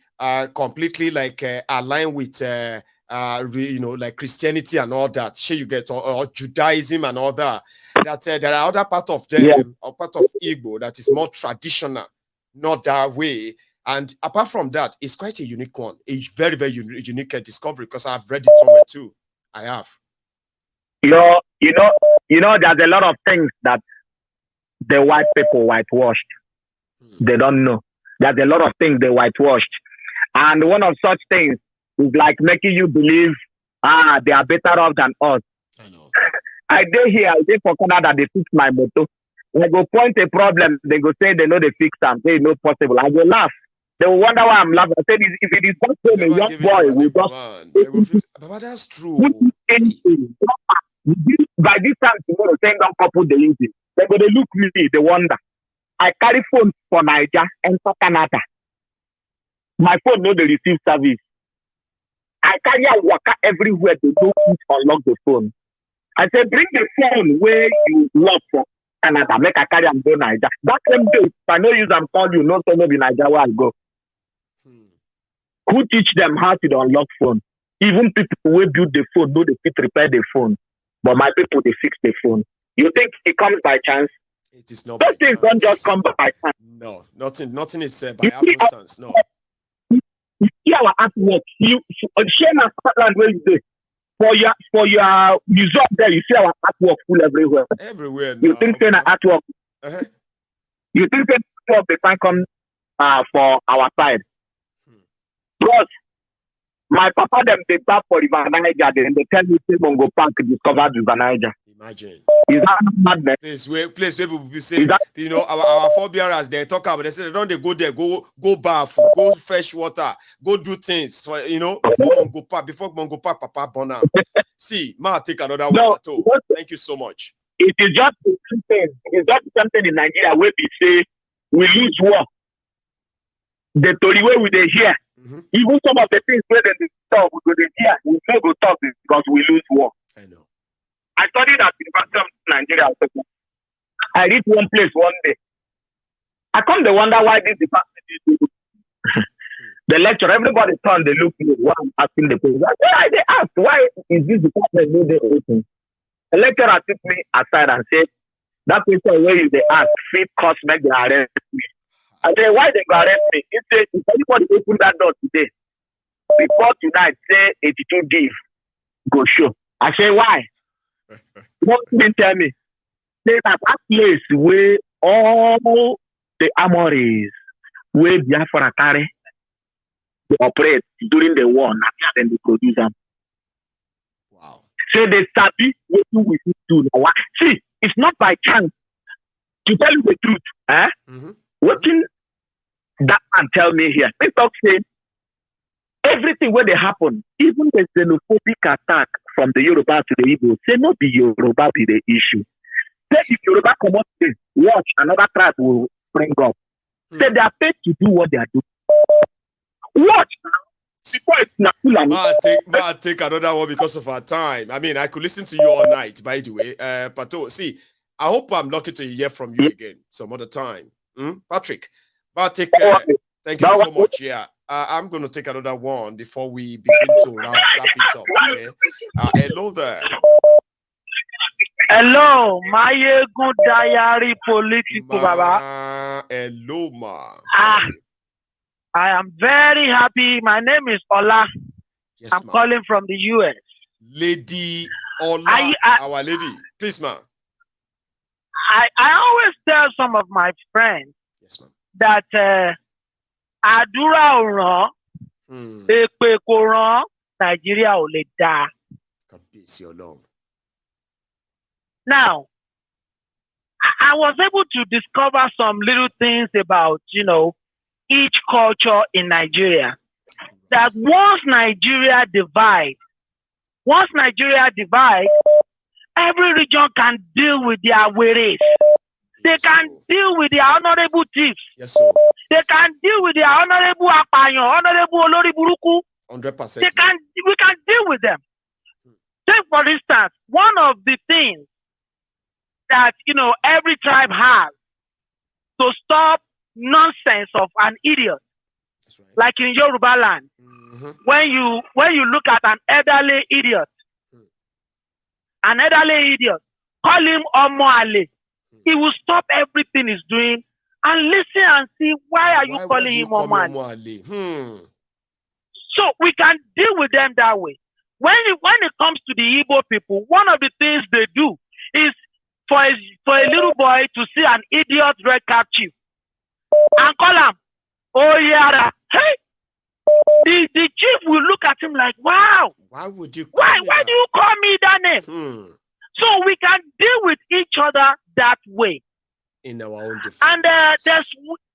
completely like aligned with like Christianity and all that. Sure, you get or Judaism and all that. That there are other part of them or part of Igbo that is more traditional, not that way. And apart from that, it's quite a unique one, a very, very unique discovery because I've read it somewhere too. I have. You know, there's a lot of things that the white people whitewashed. They don't know. There's a lot of things they whitewashed. And one of such things is like making you believe, they are better off than us. I know. I did for Canada, they fix my motor. When I go point a problem, they go say they know they fix them. They know possible. I go laugh. They will wonder why I'm laughing. I said, if it is not so, a young boy will just... But that's true. By this time, tomorrow, saying don't couple the engine. They go, they look me, they wonder. I carry phone for Nigeria and for Canada. My phone no they receive service. I carry a waka everywhere. They don't unlock the phone. I said, bring the phone where you work for Canada. Make a carry and go Nigeria. That same day, if I no use them call you, no so no be Nigeria where I go. Who teach them how to unlock phone? Even people who build the phone, know they fit repair the phone. But my people, they fix the phone. You think it comes by chance? It is not. Those things don't just come by chance. No, nothing is by happenstance. No. You see our artwork. You share my Scotland where you do. For your museum there, you see our artwork full everywhere. Everywhere. You think saying artwork? You think saying artwork they can come for our side? Because my papa them they back for River Niger, then they tell me say Mongo Park discovered River Niger. Imagine. Is that madness? Place where people say, you know, our forebearers they talk about. They say they don't they go there, go bath, go fetch water, go do things. So, you know, before Mongo Park, Papa Bona. See, ma take another one. Thank you so much. It is just something. It's just something in Nigeria where we say we lose war. The story where we they hear. Even some of the things where they talk, we go hear, we still go talk because we lose war. I know. I studied at the University of Nigeria. I reached one place one day. I come to wonder why this department is the lecture. Everybody turned, they look me while I'm asking the question. They ask, why is this department no dey open? The lecturer took me aside and said, that question where you they ask, fit cost make they arrest me. I said, why they go arrest me? He said, if anybody open that door today, before tonight, say 82 give, go show. I say, why? What didn't tell me? Say that place where all the armories where Biafra carry to operate during the war, and they produce them. Wow. So they sabi what we do now. See, it's not by chance. To tell you the truth, what can that man tell me here? They talk say everything where they happen, even the xenophobic attack from the Yoruba to the Igbo, say not be Yoruba be the issue. Say if Yoruba come up today, watch another tribe will spring up. Say they are paid to do what they are doing. Watch now. Before it's not I'll take another one because of our time. I mean, I could listen to you all night, by the way. Pato, see, I hope I'm lucky to hear from you again some other time. Patrick, but thank you so much. Yeah, I'm going to take another one before we begin to wrap it up. Okay. Hello there. Hello, my good diary political baba. Hello, ma. I am very happy. My name is Ola. Yes, I'm calling from the US. Lady Ola, our lady. Please, ma'am. I always tell some of my friends that Adura Oran, Epe Koran, Nigeria ò lè dá. Now, I was able to discover some little things about, each culture in Nigeria. That once Nigeria divides, every region can deal with their ways. They can deal with their honorable chiefs. Yes, sir. They can deal with their honorable Apayan, honorable Olori Buruku. 100%. We can deal with them. Take for instance, one of the things that every tribe has to stop nonsense of an idiot, like in Yoruba land. When you look at an elderly idiot, call him Omoale. He will stop everything he's doing and listen and see why are you calling him Omoale. So we can deal with them that way. When it comes to the Igbo people, one of the things they do is for a little boy to see an idiot red cap chief and call him, oh yeah, hey, the chief will look at him like, wow, why would you? Why do you call me that name? So we can deal with each other that way. In our own different. And there's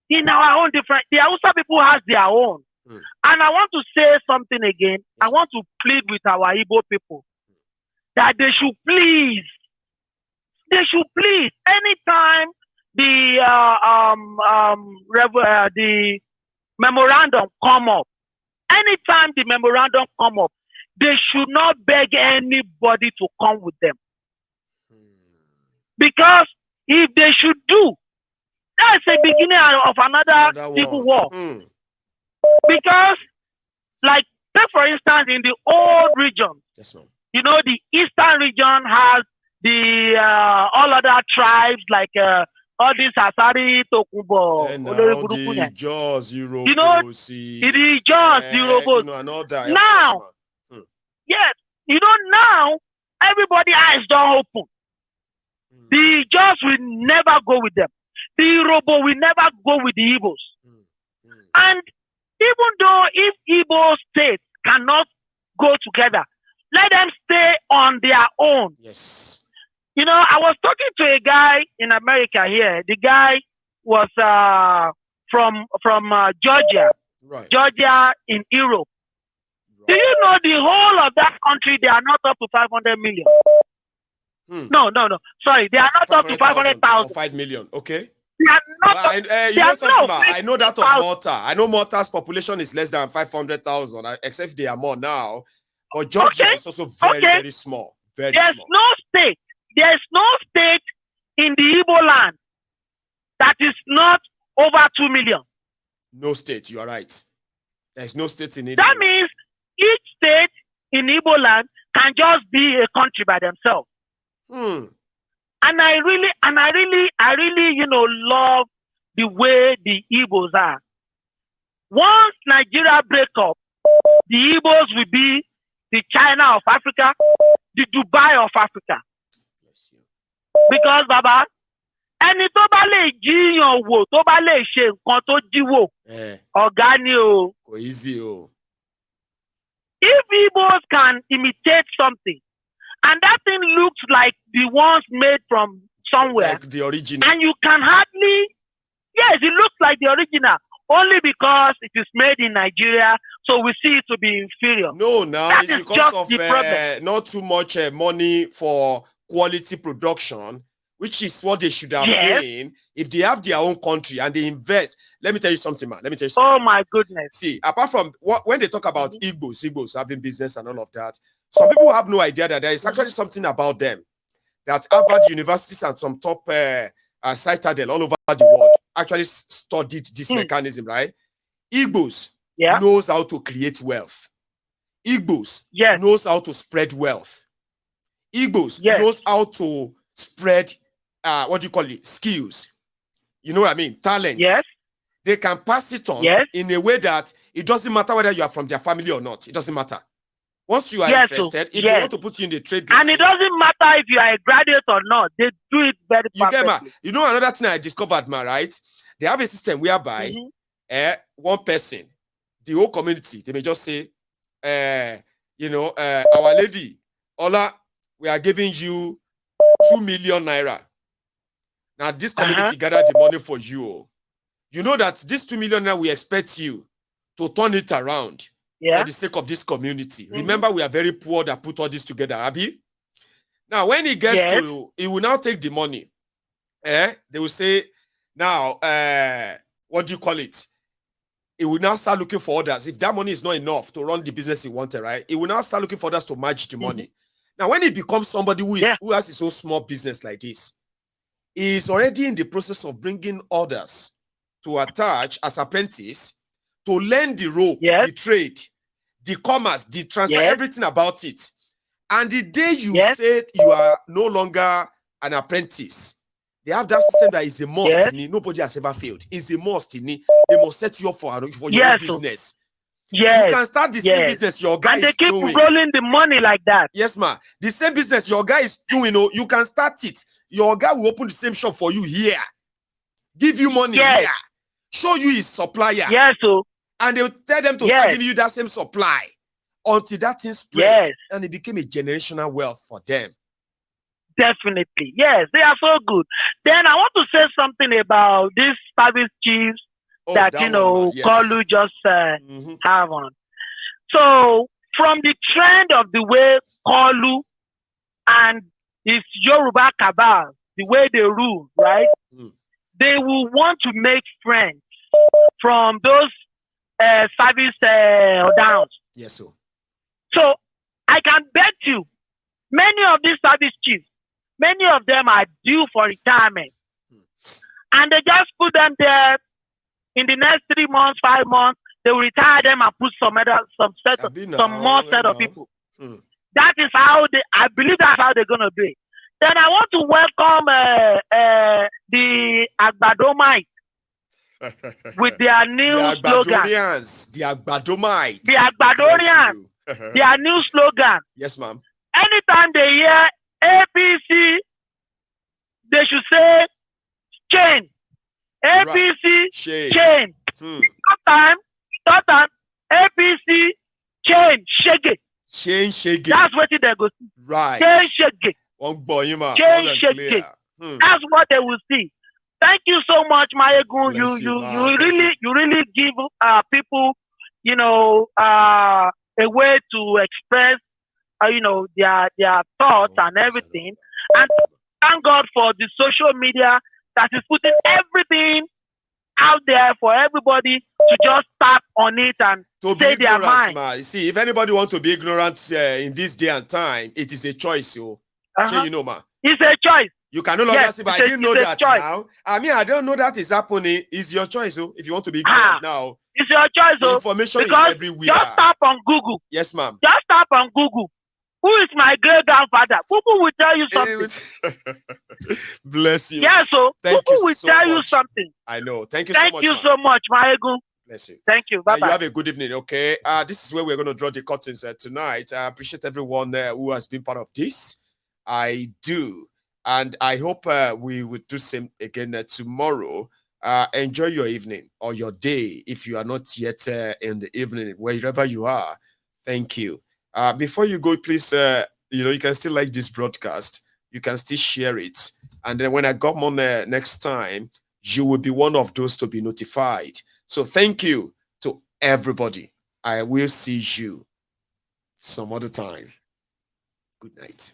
in our own different. The Hausa people has their own. And I want to say something again. I want to plead with our Igbo people that they should please. Anytime the memorandum come up, they should not beg anybody to come with them. Because if they should do, that's the beginning of another civil war. Because, like, take for instance, in the old region, the eastern region has the all other tribes like all these Asari, Dokubo, the Jaws, and all that. Now, yes, now everybody eyes don't open. The Jaws will never go with them. The Yoruba will never go with the Igbos. And even though if Igbo states cannot go together, let them stay on their own. Yes. I was talking to a guy in America here. The guy was from Georgia. Right. Georgia in Europe. Right. Do you know the whole of that country, they are not up to 500 million? No. Sorry, they are not up to 500,000. 5 million, okay. They are not I know that of Malta. I know Malta's population is less than 500,000, except they are more now. But Georgia is also very, very small. Very small. There's no state in the Igbo land that is not over 2 million. No state, you are right. There's no state in it. That means each state in Igbo land can just be a country by themselves. And I really, love the way the Igbos are. Once Nigeria break up, the Igbos will be the China of Africa, the Dubai of Africa. Because, Baba, ẹni tó bá lè jíyàn wò tó bá lè ṣe nǹkan tó jíwò ọ̀gá ni o. Kò easy o. If Igbos can imitate something and that thing looks like the ones made from somewhere, like the original, and you can hardly, yes, it looks like the original only because it is made in Nigeria, so we see it to be inferior. No, now that it's is because just of the problem. Not too much money for quality production, which is what they should have been if they have their own country and they invest. Let me tell you something, man. Let me tell you something. Oh my goodness. See, apart from when they talk about Igbos having business and all of that, some people have no idea that there is actually something about them that Harvard universities and some top citadel all over the world actually studied this mechanism, right? Igbos knows how to create wealth. Igbos knows how to spread wealth. Igbos knows how to spread skills. You know what I mean? Talent. Yes. They can pass it on in a way that it doesn't matter whether you are from their family or not. It doesn't matter. Once you are interested, if they want to put you in the trade line, and it doesn't matter if you are a graduate or not, they do it very perfectly. You know another thing I discovered, man, right? They have a system whereby one person, the whole community, they may just say, Our Lady, Ola, we are giving you 2 million naira. Now this community gathered the money for you. You know that this 2 million naira, we expect you to turn it around for the sake of this community. Remember, we are very poor that put all this together, Abi. Now, when he gets to, he will now take the money. They will say, now, what do you call it? He will now start looking for others. If that money is not enough to run the business he wanted, right? He will now start looking for others to match the money. Now, when he becomes somebody who has his own small business like this, he is already in the process of bringing others to attach as apprentice to learn the rope, the trade, the commerce, the transfer, everything about it. And the day you said you are no longer an apprentice, they have that system that is a must. Nobody has ever failed. It's a must. They must set you up for your own business. You can start the same business your guy is doing. And they keep rolling the money like that. Yes, ma. The same business your guy is doing, you can start it. Your guy will open the same shop for you here. Give you money here. Show you his supplier. And they'll tell them to start giving you that same supply until that thing spread. And it became a generational wealth for them. Definitely. Yes, they are so good. Then I want to say something about these service chiefs that Kolu just have on. So from the trend of the way Kolu and his Yoruba cabal, the way they rule, right? They will want to make friends from those service downs. Yes, sir. So I can bet you many of these service chiefs, many of them are due for retirement. And they just put them there. In the next 3 months, 5 months, they will retire them and put some more set of people. That is how I believe that's how they're gonna do it. Then I want to welcome the Agbadomite with their new slogan. The Agbadomite. The Agbadorians. Their new slogan. Yes, ma'am. Anytime they hear APC, they should say change. APC change. Third time, APC change. Shege. That's what they go see. Right. Change shege. Change. That's what they will see. Thank you so much, Mayegun. You really give people, a way to express, their thoughts and everything. And thank God for the social media that is putting everything out there for everybody to just tap on it and say their mind. You see, if anybody wants to be ignorant in this day and time, it is a choice, ma. It's a choice. You can no longer say, but I didn't know that now. I mean, I don't know that is happening. It's your choice, if you want to be good now. It's your choice, the information is everywhere. Just tap on Google. Yes, ma'am. Just tap on Google. Who is my great grandfather? Google will tell you something. Bless you. Yeah, so Thank Google you will so tell much. you something. I know. Thank you Thank so much. Thank you so much, Maegu. Bless you. Thank you. Bye-bye. You have a good evening, okay? This is where we're going to draw the curtains tonight. I appreciate everyone who has been part of this. I do. And I hope we will do same again tomorrow. Enjoy your evening or your day if you are not yet in the evening, wherever you are. Thank you. Before you go, please, you can still like this broadcast. You can still share it. And then when I come on next time, you will be one of those to be notified. So thank you to everybody. I will see you some other time. Good night.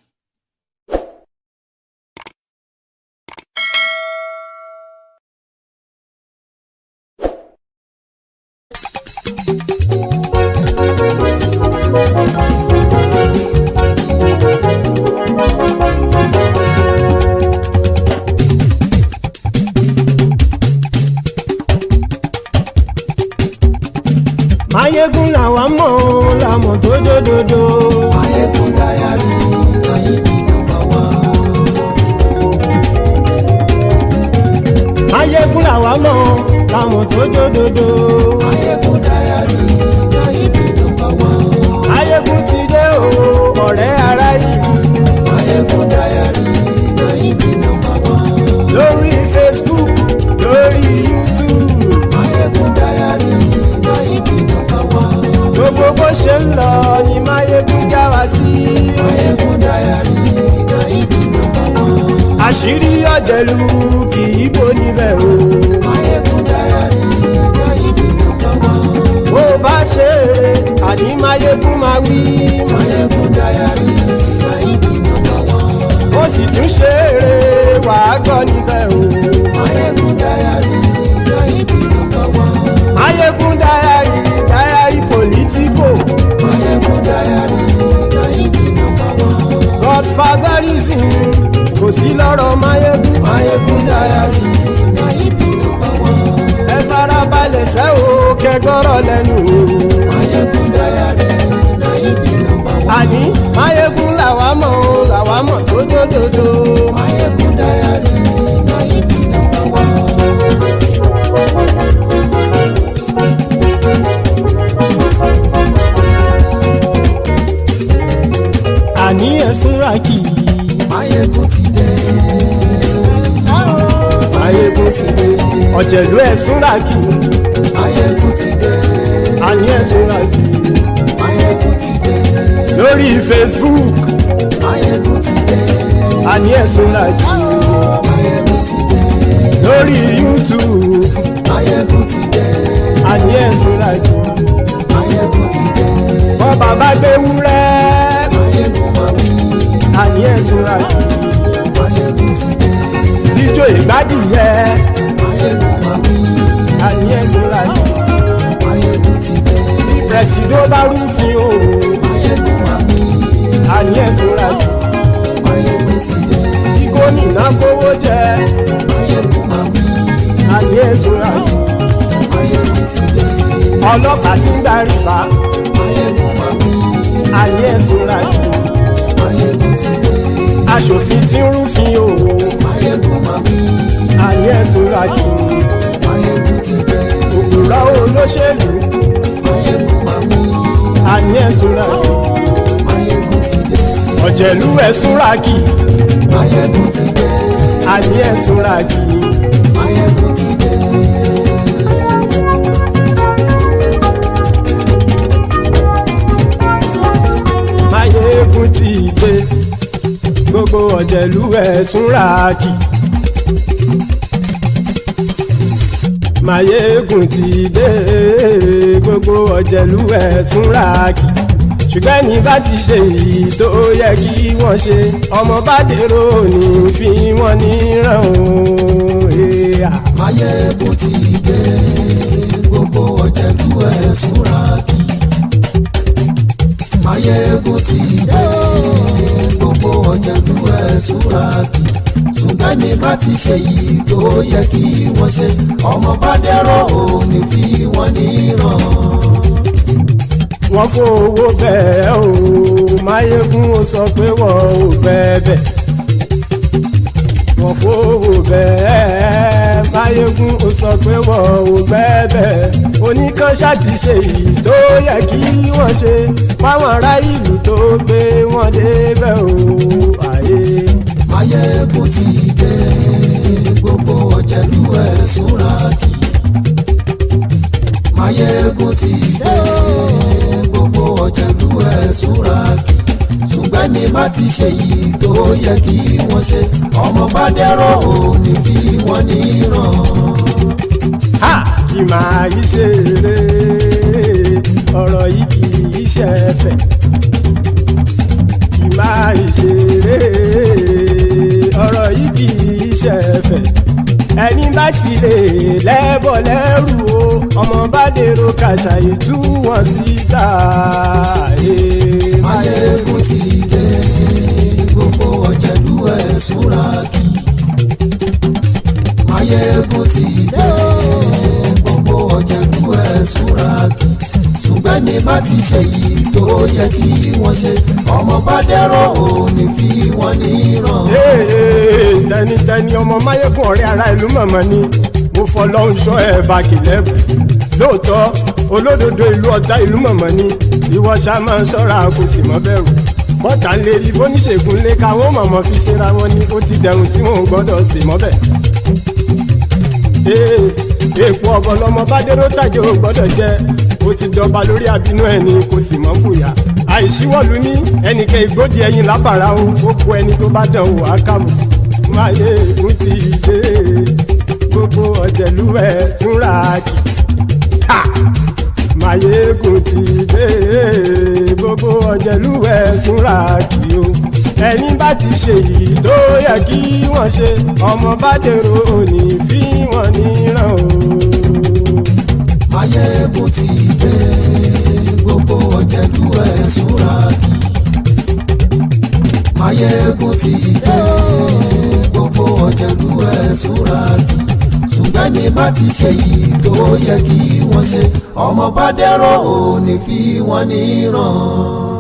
Mayegun làwa mọ̀ làmọ̀ tó dòdòdò. Mayegun Diary Nayibi #1. Mayegun làwa mọ̀ làmọ̀ tó dòdòdò. Mayegun Diary Nayibi #1. Mayegun ti dé o ọ̀rẹ́ ara yìí. Mayegun Diary Nayibi #1. Lórí Facebook lórí YouTube. Mayegun Diary Nayibi #1. Gbogbo bó ṣe ń lọ ni Mayegun já wa sí. Mayegun Diary Nayibi #1. Àṣírí ọ̀jẹ̀lú kì í bò níbẹ̀ o. Mayegun Diary Nayibi #1. Bó bá ṣe eré àní Mayegun máa wí. Mayegun Diary Nayibi #1. Ó sì tún ṣe eré wàá gbọ́ níbẹ̀ o. Mayegun Diary Nayibi #1. Mayegun Diary politico. Mayegun Diary Nayibi #1. Godfatherism kò sí lọ́rọ̀ Mayegun. Mayegun Diary Nayibi #1. Ẹ farabalẹ̀ sẹ́ o kẹgọ́rọ̀ lẹ́nu o. Mayegun Diary Nayibi #1. Àní Mayegun làwa mọ̀ tó dòdòdò. Mayegun Diary Nayibi #1. Àní ẹ̀sùn rákì. Mayegun ti dé. Mayegun ti dé. Ọ̀jẹ̀lú ẹ̀sùn rákì. Mayegun ti dé. Àní ẹ̀sùn rákì. Mayegun ti dé. Lórí Facebook. Mayegun ti dé. Àní ẹ̀sùn rákì. Mayegun ti dé. Lórí YouTube. Mayegun ti dé. Àní ẹ̀sùn rákì. Mayegun ti dé. Bọ́ bàbá gbé wúrẹ́. Mayegun máa wí. Àní ẹ̀sùn rákì. Mayegun ti dé. Ijó ìgbádìyẹ. Mayegun máa wí. Àní ẹ̀sùn rákì. Mayegun ti dé. Bí pẹ̀sìdó bá rúfin o. Mayegun máa wí. Àní ẹ̀sùn rákì. Mayegun ti dé. Bí gómìnà kówó jẹ. Mayegun máa wí. Àní ẹ̀sùn rákì. Mayegun ti dé. Ọlọ́pàá ti ń darí bá. Mayegun máa wí. Àní ẹ̀sùn rákì. Mayegun ti dé. Aṣòfin tí ń rúfin o. Mayegun máa wí. Àní ẹ̀sùn rákì. Mayegun ti dé. Òpùrọ́ olóṣèlú. Mayegun máa wí. Àní ẹ̀sùn rákì. Mayegun ti dé. Ọ̀jẹ̀lú ẹ̀sùn rákì. Mayegun ti dé. Àní ẹ̀sùn rákì. Mayegun ti dé. Mayegun ti dé. Gbogbo ọ̀jẹ̀lú ẹ̀sùn rákì. Mayegun ti dé. Gbogbo ọ̀jẹ̀lú ẹ̀sùn rákì. Ṣùgbọ́n ní bá ti ṣe èyí tó yẹ kí wọ́n ṣe, ọmọ bá dèrò ní fi wọ́n níran o. Mayegun ti dé. Gbogbo ọ̀jẹ̀lú ẹ̀sùn rákì. Mayegun ti dé. Gbogbo ọ̀jẹ̀lú ẹ̀sùn rákì. ṣe yìí tó yẹ kí wọ́n ṣe ọmọ bá dẹ́rọ̀ ò ní fi wọ́n níran. wọ́n fowó bẹ́ẹ̀ o Máyégún ó sọ pé wọ́n ò bẹ́ẹ̀ wọ́n fowó bẹ́ẹ̀ Máyégún ó sọ pé wọ́n ò bẹ́ẹ̀ oníkanṣá ti ṣe yìí tó yẹ kí wọ́n ṣe fáwọn ará ìlú tó gbé wọn débẹ̀ o àyè. Máyégún ti dé gbogbo ọ̀jẹ̀lú ẹ̀ súnra kì. Máyégún ti dé gbogbo ọ̀jẹ̀lú ẹ̀ súnra kì. ṣùgbọ́n ní má ti ṣe yìí tó yẹ kí wọ́n ṣe ọmọ bá dẹ́rọ̀ ò ní fi wọ́n níran. kì máa yí ṣe eré ọ̀rọ̀ yìí kì í ṣe ẹ̀fẹ̀ kì máa yí ṣe eré ọ̀rọ̀ yìí kì í ṣe ẹ̀fẹ̀ ẹni bá ti lè lẹ́bọ̀ lẹ́rù o ọmọ bá dèrò kàṣàyè tú wọn síta. Máyégún ti dé gbogbo ọ̀jẹ̀lú ẹ̀ súnra kì. Máyégún ti dé gbogbo ọ̀jẹ̀lú ẹ̀ súnra kì. ṣùgbọ́n ní bá ti ṣe yìí tó yẹ kí wọ́n ṣe ọmọ bá dẹ́rọ̀ ò ní fi wọ́n níran. tẹnitẹni ọmọ Máyégún ọ̀rẹ́ ara ìlú mọ̀mọ́ ni mo fọlọ́hún sọ ẹ̀ bá kìlẹ́bù lóòótọ́ olódodo ìlú ọ̀tá ìlú mọ̀mọ́ ni ìwọ ṣá máa ń ṣọ́ra kò sì mọ́ bẹ̀rù bọ́tà ń lè rí bóníṣègùn lé káwọn mọ̀mọ́ fi ṣera wọn ni ó ti dẹ̀rùn tí wọn ò gbọ́dọ̀ sè mọ́bẹ̀. èèpo ọ̀bọ̀lọmọ bá dérò tàjẹ́ ò gbọ́dọ̀ jẹ́ ó ti dọba lórí àbínú ẹni kò sì mọ́ bùyà àìsíwọ́lu ní ẹnìkẹ́ ìgbódì ẹyin lábàrá o ó kó ẹni tó bá dán o àkàmù. Máyégún ti dé gbogbo ọ̀jẹ̀lú ẹ̀ túnra kì. Máyégún ti dé gbogbo ọ̀jẹ̀lú ẹ̀ túnra kì o ẹni bá ti ṣe yìí tó yẹ kí wọ́n ṣe ọmọ bá dèrò òní fi wọ́n níran o. Máyégún ti dé gbogbo ọ̀jẹ̀lú ẹ̀ súnra kì. Máyégún ti dé gbogbo ọ̀jẹ̀lú ẹ̀ súnra kì. ṣùgbọ́n ní bá ti ṣe yìí tó yẹ kí wọ́n ṣe ọmọ bá dẹ́rọ̀ ò ní fi wọ́n níran.